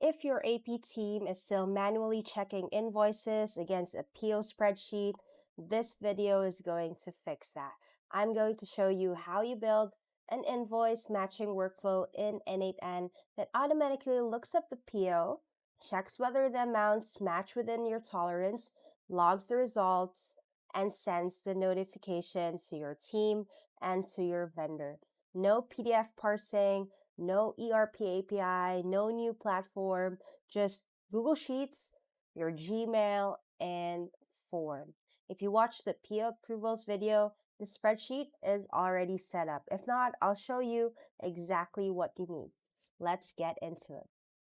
if your AP team is still manually checking invoices against a PO spreadsheet, this video is going to fix that. I'm going to show you how you build an invoice matching workflow in n8n that automatically looks up the PO, checks whether the amounts match within your tolerance, logs the results, and sends the notification to your team and to your vendor. No PDF parsing, no ERP API, no new platform, just Google Sheets, your Gmail, and form. If you watch the PO approvals video, the spreadsheet is already set up. If not, I'll show you exactly what you need. Let's get into it.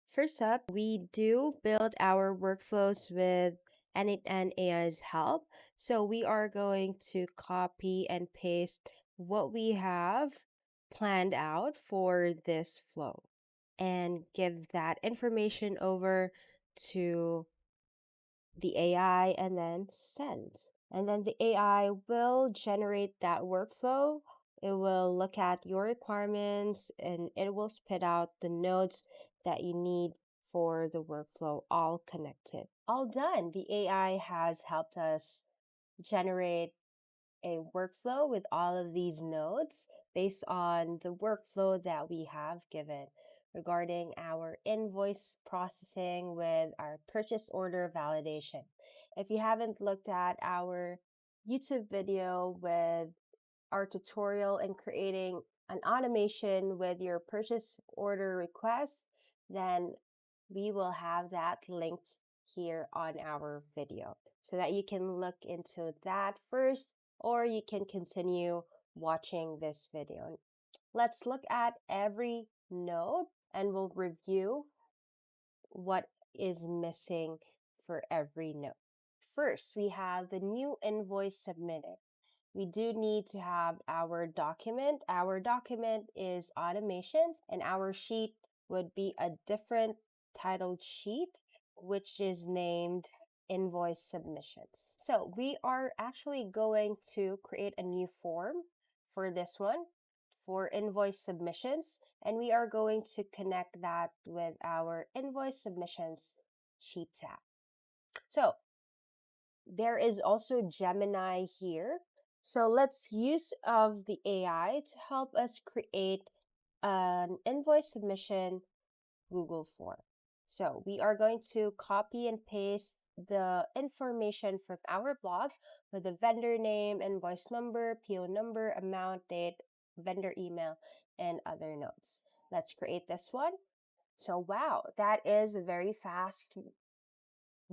First up, we do build our workflows with n8n AI's help. So we are going to copy and paste what we have planned out for this flow and give that information over to the AI and then send. And then the AI will generate that workflow. It will look at your requirements and it will spit out the nodes that you need for the workflow, all connected. All done. The AI has helped us generate a workflow with all of these nodes based on the workflow that we have given regarding our invoice processing with our purchase order validation. If you haven't looked at our YouTube video with our tutorial in creating an automation with your purchase order request, then we will have that linked here on our video so that you can look into that first, or you can continue watching this video. Let's look at every node and we'll review what is missing for every node. First, we have the new invoice submitted. We do need to have our document. Our document is automations, and our sheet would be a different titled sheet, which is named invoice submissions. So we are actually going to create a new form for this one for invoice submissions, and we are going to connect that with our invoice submissions sheet tab. So there is also Gemini here. So let's use of the AI to help us create an invoice submission Google form. So we are going to copy and paste the information from our blog with the vendor name, invoice number, PO number, amount, date, vendor email, and other notes. Let's create this one. So wow, that is a very fast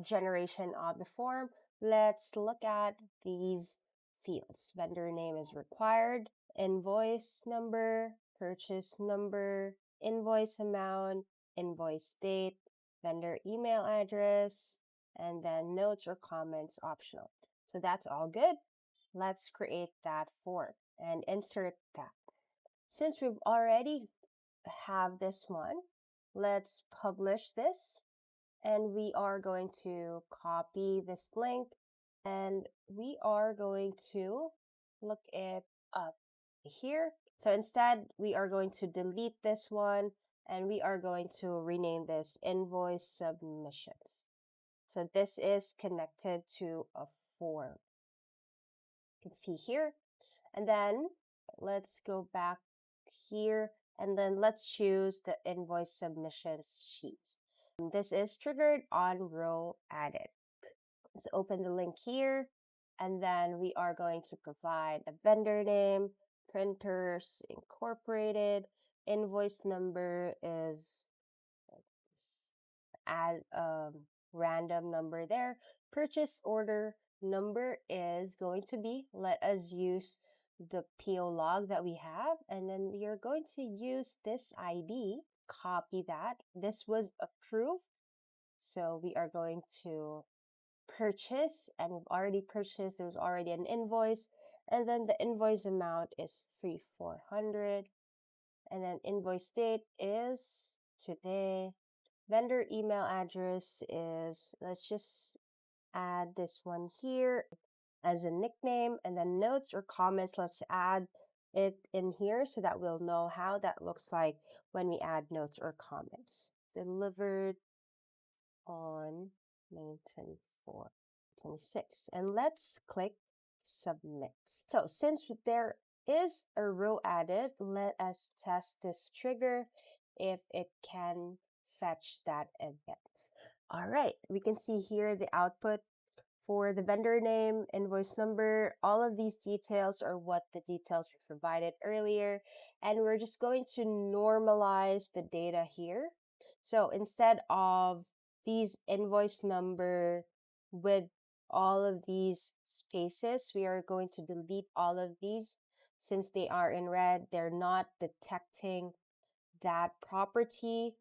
generation of the form. Let's look at these fields. Vendor name is required, invoice number, purchase number, invoice amount, invoice date, vendor email address, and then notes or comments optional. So that's all good. Let's create that form and insert that. Since we've already have this one, let's publish this. And we are going to copy this link and we are going to look it up here. So instead, we are going to delete this one and we are going to rename this invoice submissions. So this is connected to a form. You can see here. And then let's go back here and then let's choose the invoice submissions sheet. This is triggered on row added. Let's open the link here, and then we are going to provide a vendor name, printers incorporated, invoice number is, add a random number there, purchase order number is going to be, let us use the PO log that we have, and then we are going to use this ID, copy that. This was approved, so we are going to purchase, and we've already purchased. There's already an invoice, and then the invoice amount is 3,400, and then invoice date is today. Vendor email address is, let's just add this one here as a nickname, and then notes or comments, let's add it in here so that we'll know how that looks like when we add notes or comments. Delivered on May 24, 26. And let's click submit. So since there is a row added, let us test this trigger if it can fetch that event. All right, we can see here the output for the vendor name, invoice number. All of these details are what the details we provided earlier. And we're just going to normalize the data here. So instead of these invoice number with all of these spaces, we are going to delete all of these. Since they are in red, they're not detecting that property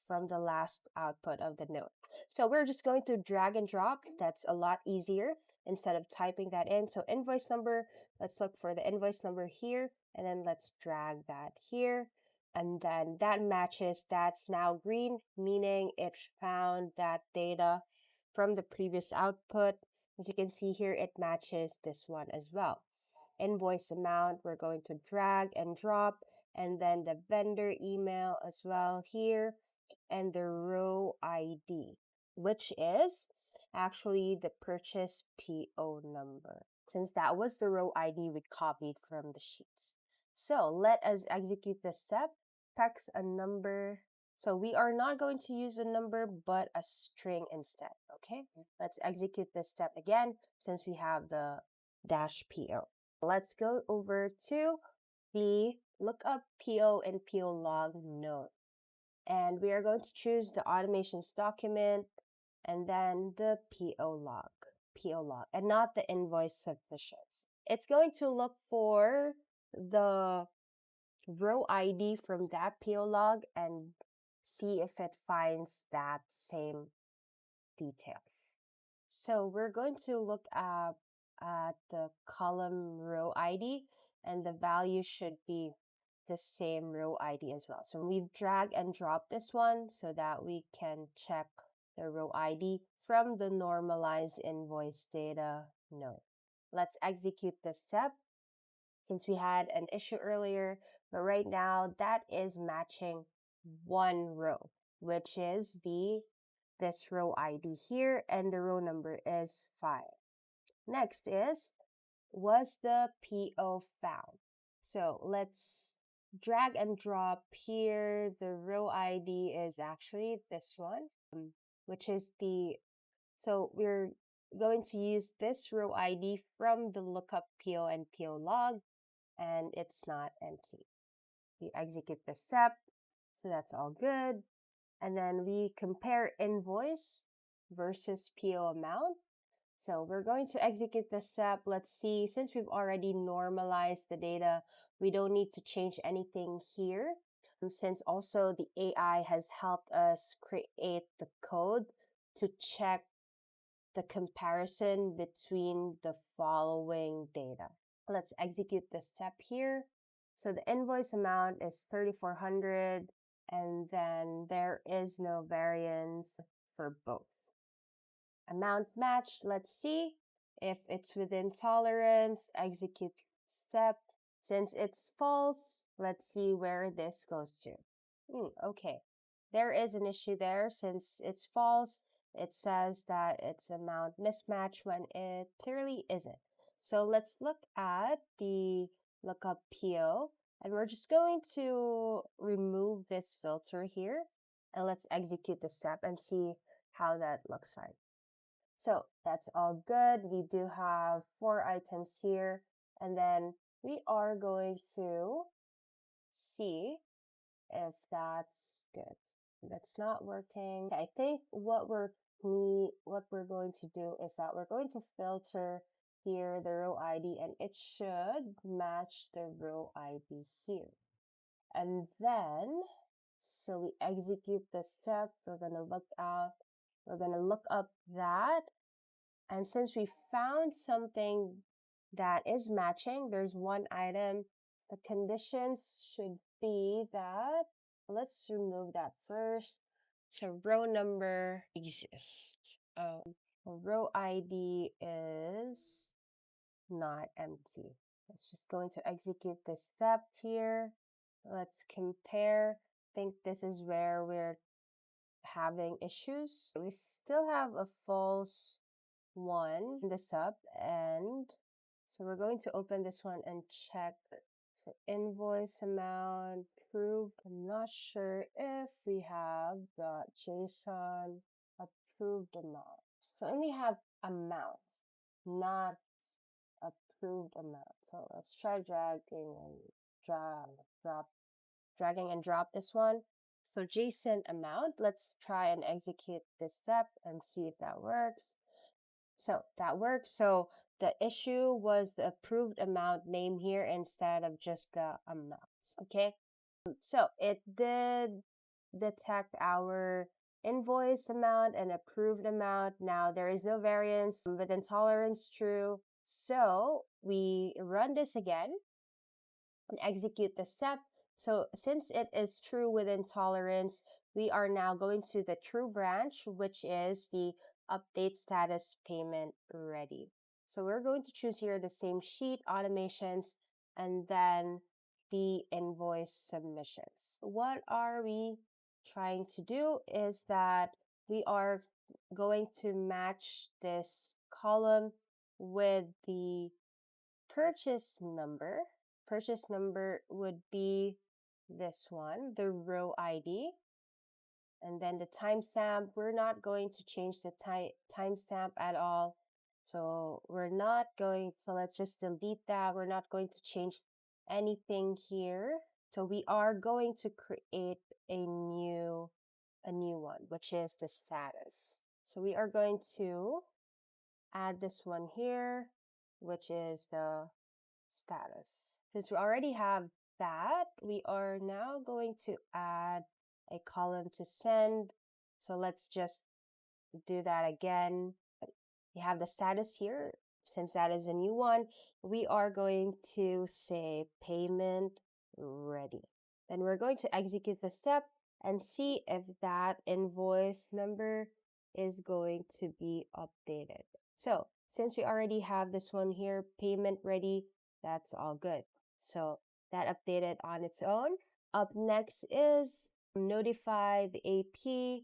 from the last output of the node. So we're just going to drag and drop. That's a lot easier instead of typing that in. So invoice number, let's look for the invoice number here, and then let's drag that here. And then that matches, that's now green, meaning it found that data from the previous output. As you can see here, it matches this one as well. Invoice amount, we're going to drag and drop, and then the vendor email as well here, and the row ID, which is actually the purchase PO number, since that was the row ID we copied from the sheets. So let us execute this step. Text a number. So we are not going to use a number, but a string instead, okay? Let's execute this step again, since we have the dash PO. Let's go over to the lookup PO and PO log node. And we are going to choose the automations document and then the PO log, and not the invoice submissions. It's going to look for the row ID from that PO log and see if it finds that same details. So we're going to look at the column row ID, and the value should be the same row ID as well. So we've drag and drop this one so that we can check the row ID from the normalize invoice data node. Let's execute this step since we had an issue earlier, but right now that is matching one row, which is this row ID here, and the row number is 5. Next is, was the PO found? So let's drag and drop here. The row ID is actually this one, which is so we're going to use this row ID from the lookup PO and PO log, and it's not empty. We execute the step, so that's all good. And then we compare invoice versus PO amount. So we're going to execute this step. Let's see, since we've already normalized the data, we don't need to change anything here. Since also the AI has helped us create the code to check the comparison between the following data. Let's execute this step here. So the invoice amount is 3,400, and then there is no variance for both. Amount match, let's see if it's within tolerance. Execute step. Since it's false, let's see where this goes to. Okay, there is an issue there. Since it's false, it says that it's amount mismatch when it clearly isn't. So let's look at the lookup PO, and we're just going to remove this filter here, and let's execute the step and see how that looks like. So that's all good. We do have 4 items here, and then we are going to see if that's good. That's not working. I think what we're going to do is that we're going to filter here the row ID, and it should match the row ID here. And then, so we execute the step. We're going to look up that. And since we found something that is matching, there's one item, the conditions should be that, let's remove that first. So row number exists. Row ID is not empty. It's just going to execute this step here. Let's compare. I think this is where we're having issues. We still have a false one in the sub, and so we're going to open this one and check. So invoice amount, approved. I'm not sure if we have the JSON approved amount. So I only have amounts, not approved amount. So let's try dragging and drop this one. So JSON amount, let's try and execute this step and see if that works. So that works. So the issue was the approved amount name here instead of just the amount. Okay. So it did detect our invoice amount and approved amount. Now there is no variance with intolerance true. So we run this again and execute the step. So since it is true with intolerance, we are now going to the true branch, which is the update status payment ready. So we're going to choose here the same sheet automations and then the invoice submissions. What are we trying to do is that we are going to match this column with the purchase number. Purchase number would be this one, the row ID. And then the timestamp, we're not going to change the timestamp at all. So let's just delete that. We're not going to change anything here. So we are going to create a new one, which is the status. So we are going to add this one here, which is the status. Since we already have that, we are now going to add a column to send. So let's just do that again. We have the status here. Since that is a new one, we are going to say payment ready. Then we're going to execute the step and see if that invoice number is going to be updated. So since we already have this one here, payment ready, that's all good. So that updated on its own. Up next is notify the AP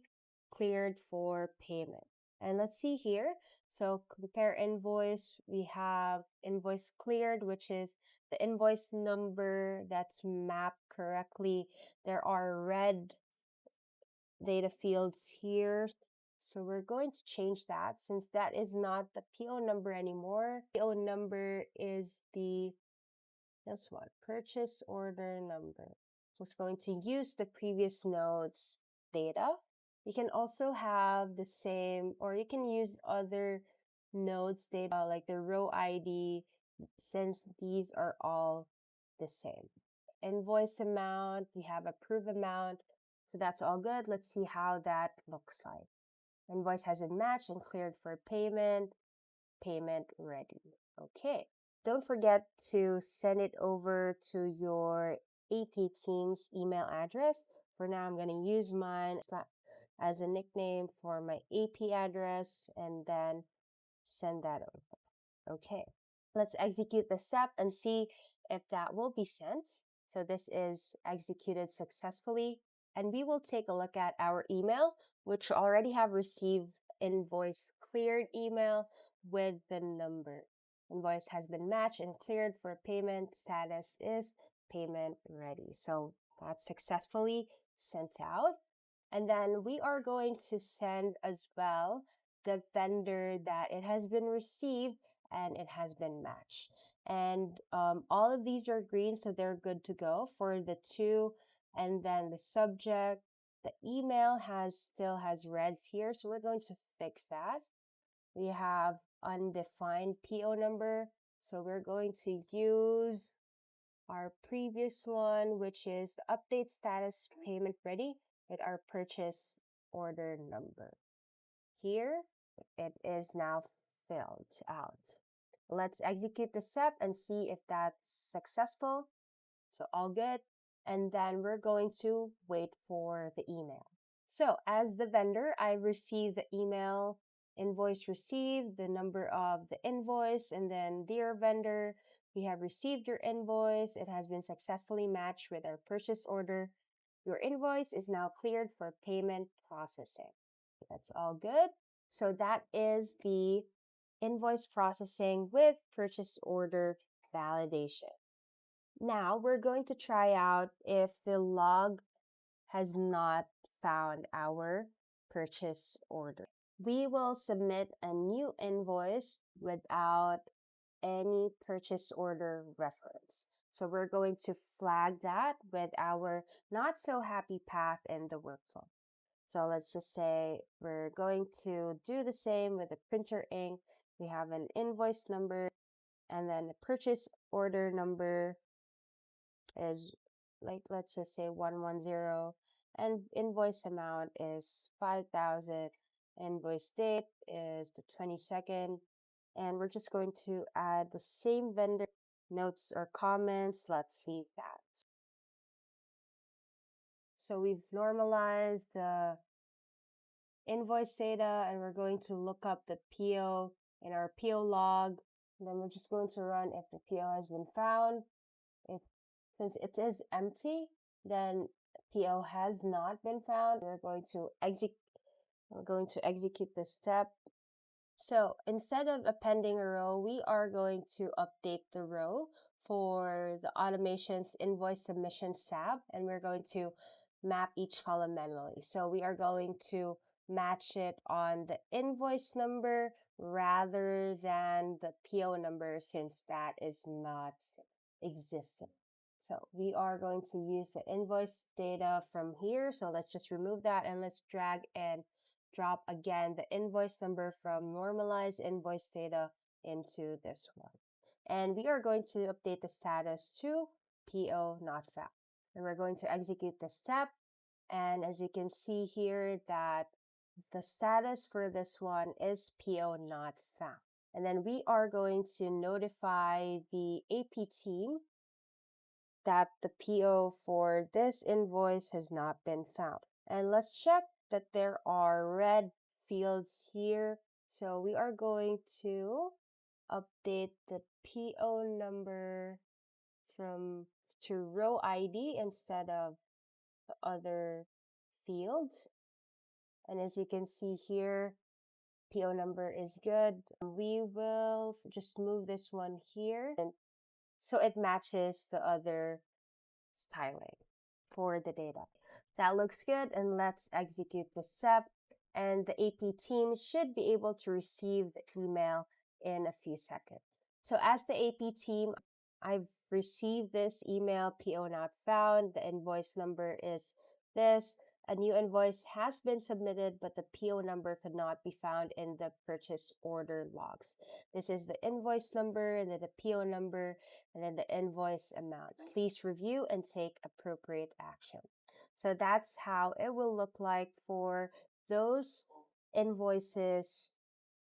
cleared for payment. And let's see here. So compare invoice, we have invoice cleared, which is the invoice number that's mapped correctly. There are red data fields here. So we're going to change that since that is not the PO number anymore. PO number is this one, purchase order number. So it's going to use the previous node's data. You can also have the same, or you can use other nodes data like the row ID, since these are all the same. Invoice amount, we have approved amount. So that's all good. Let's see how that looks like. Invoice has been matched and cleared for payment. Payment ready. Okay. Don't forget to send it over to your AP team's email address. For now, I'm going to use mine as a nickname for my AP address and then send that over. Okay. Let's execute the step and see if that will be sent. So this is executed successfully. And we will take a look at our email, which already have received invoice cleared email with the number. Invoice has been matched and cleared for payment. Status is payment ready. So that's successfully sent out. And then we are going to send as well the vendor that it has been received and it has been matched. And all of these are green, so they're good to go for the two. And then the subject, the email still has reds here, so we're going to fix that. We have undefined PO number, so we're going to use our previous one, which is the update status payment ready with our purchase order number. Here, it is now filled out. Let's execute the step and see if that's successful. So all good. And then we're going to wait for the email. So as the vendor, I received the email, invoice received, the number of the invoice, and then dear vendor, we have received your invoice. It has been successfully matched with our purchase order. Your invoice is now cleared for payment processing. That's all good. So that is the invoice processing with purchase order validation. Now we're going to try out if the log has not found our purchase order. We will submit a new invoice without any purchase order reference. So we're going to flag that with our not so happy path in the workflow. So let's just say we're going to do the same with the printer ink. We have an invoice number and then the purchase order number is like, let's just say 110, and invoice amount is 5,000. Invoice date is the 22nd. And we're just going to add the same vendor notes or comments. Let's leave that. So we've normalized the invoice data and we're going to look up the PO in our PO log. And then we're just going to run if the PO has been found. Since it is empty, then PO has not been found. We're going to execute this step. So instead of appending a row, we are going to update the row for the automation's invoice submission tab, and we're going to map each column manually. So we are going to match it on the invoice number rather than the PO number, since that is not existing. So we are going to use the invoice data from here. So let's just remove that and let's drag and drop again the invoice number from normalize invoice data into this one. And we are going to update the status to PO not found. And we're going to execute the step. And as you can see here that the status for this one is PO not found. And then we are going to notify the AP team that the PO for this invoice has not been found. And let's check that there are red fields here. So we are going to update the PO number to row ID instead of the other fields. And as you can see here, PO number is good. We will just move this one here, and so it matches the other styling for the data. That looks good, and let's execute the step, and the AP team should be able to receive the email in a few seconds. So as the AP team, I've received this email, PO not found, the invoice number is this. A new invoice has been submitted, but the PO number could not be found in the purchase order logs. This is the invoice number, and then the PO number, and then the invoice amount. Please review and take appropriate action. So that's how it will look like for those invoices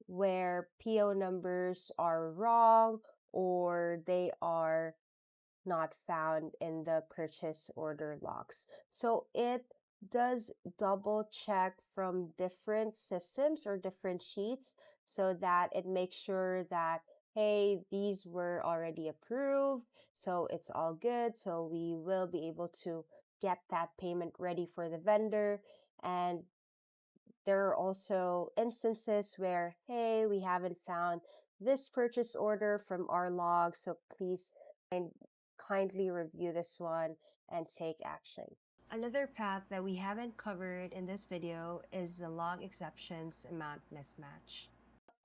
where PO numbers are wrong or they are not found in the purchase order logs. So it does double check from different systems or different sheets so that it makes sure that, hey, these were already approved, so it's all good. So we will be able to get that payment ready for the vendor. And there are also instances where, hey, we haven't found this purchase order from our log, so please kindly review this one and take action. Another path that we haven't covered in this video is the log exceptions amount mismatch.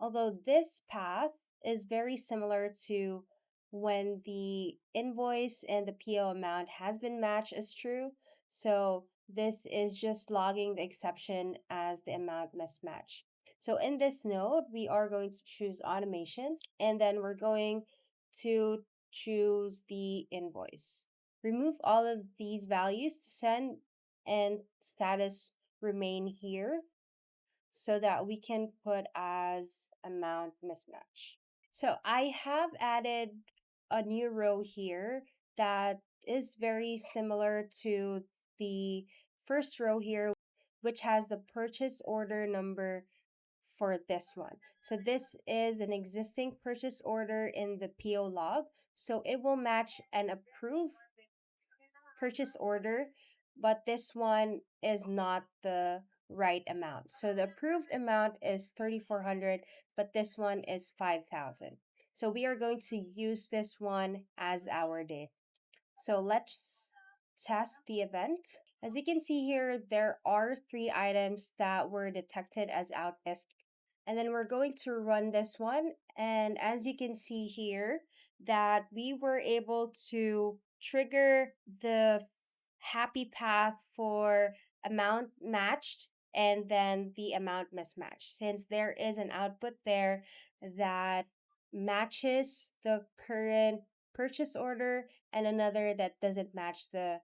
Although this path is very similar to when the invoice and the PO amount has been matched as true, so this is just logging the exception as the amount mismatch. So in this node, we are going to choose automations, and then we're going to choose the invoice. Remove all of these values to send and status remain here so that we can put as amount mismatch. So I have added a new row here that is very similar to the first row here, which has the purchase order number for this one. So this is an existing purchase order in the PO log. So it will match an approved purchase order but this one is not the right amount. So the approved amount is 3,400, but this one is 5,000. So we are going to use this one as our date. So let's test the event. As you can see here, there are 3 items that were detected as outliers. And then we're going to run this one. And as you can see here, that we were able to trigger the happy path for amount matched and then the amount mismatched, since there is an output there that matches the current purchase order and another that doesn't match the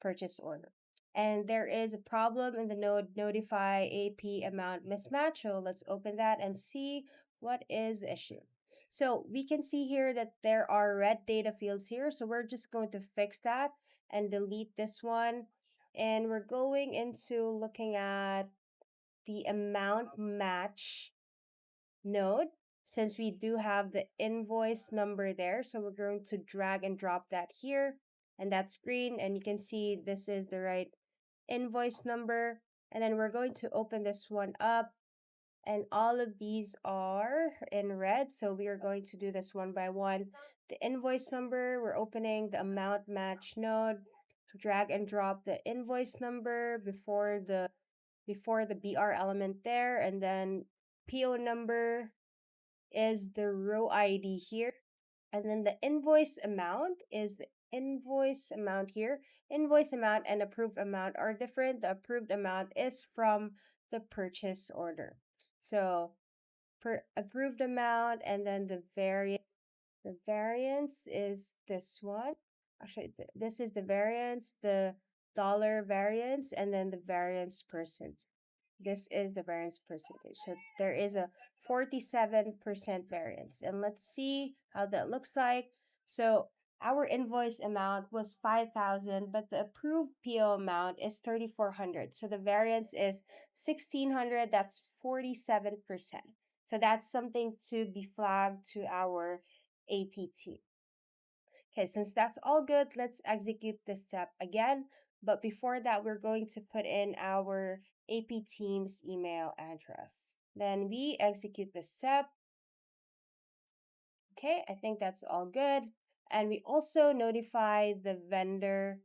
purchase order. And there is a problem in the node notify AP amount mismatch. So let's open that and see what is the issue. So we can see here that there are red data fields here. So we're just going to fix that and delete this one. And we're going into looking at the amount match node, since we do have the invoice number there. So we're going to drag and drop that here, and that's green. And you can see this is the right invoice number. And then we're going to open this one up, and all of these are in red. So we are going to do this one by one. The invoice number, we're opening the amount match node, drag and drop the invoice number before the BR element there, and then PO number is the row ID here. And then the invoice amount is the invoice amount here. Invoice amount and approved amount are different. The approved amount is from the purchase order. So per approved amount, and then the variance is this one. Actually, this is the variance, the dollar variance, and then the variance percent. This is the variance percentage. So there is a 47% variance. And let's see how that looks like. So our invoice amount was 5,000, but the approved PO amount is 3,400. So the variance is 1,600. That's 47%. So that's something to be flagged to our APT. Okay, since that's all good, let's execute this step again. But before that, we're going to put in our AP Teams email address. Then we execute this step. Okay, I think that's all good. And we also notify the vendor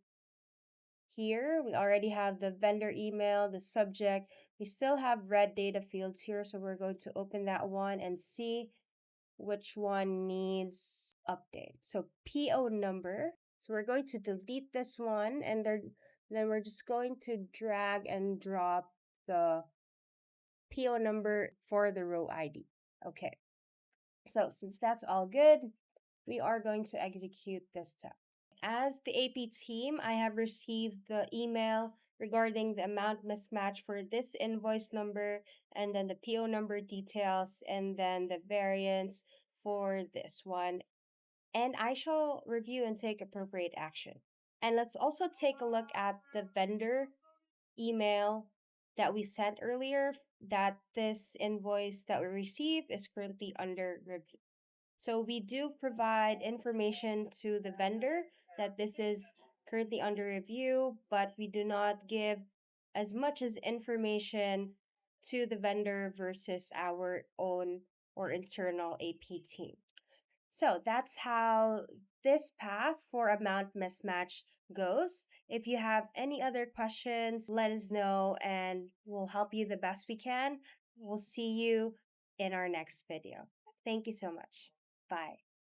here. We already have the vendor email, the subject. We still have red data fields here, so we're going to open that one and see which one needs update. So PO number. So we're going to delete this one, and then we're just going to drag and drop the PO number for the row ID. Okay. So since that's all good, we are going to execute this step. As the AP team, I have received the email regarding the amount mismatch for this invoice number, and then the PO number details, and then the variance for this one. And I shall review and take appropriate action. And let's also take a look at the vendor email that we sent earlier, that this invoice that we received is currently under review. So we do provide information to the vendor that this is currently under review, but we do not give as much as information to the vendor versus our own or internal AP team. So that's how this path for amount mismatch goes. If you have any other questions, let us know and we'll help you the best we can. We'll see you in our next video. Thank you so much. Bye.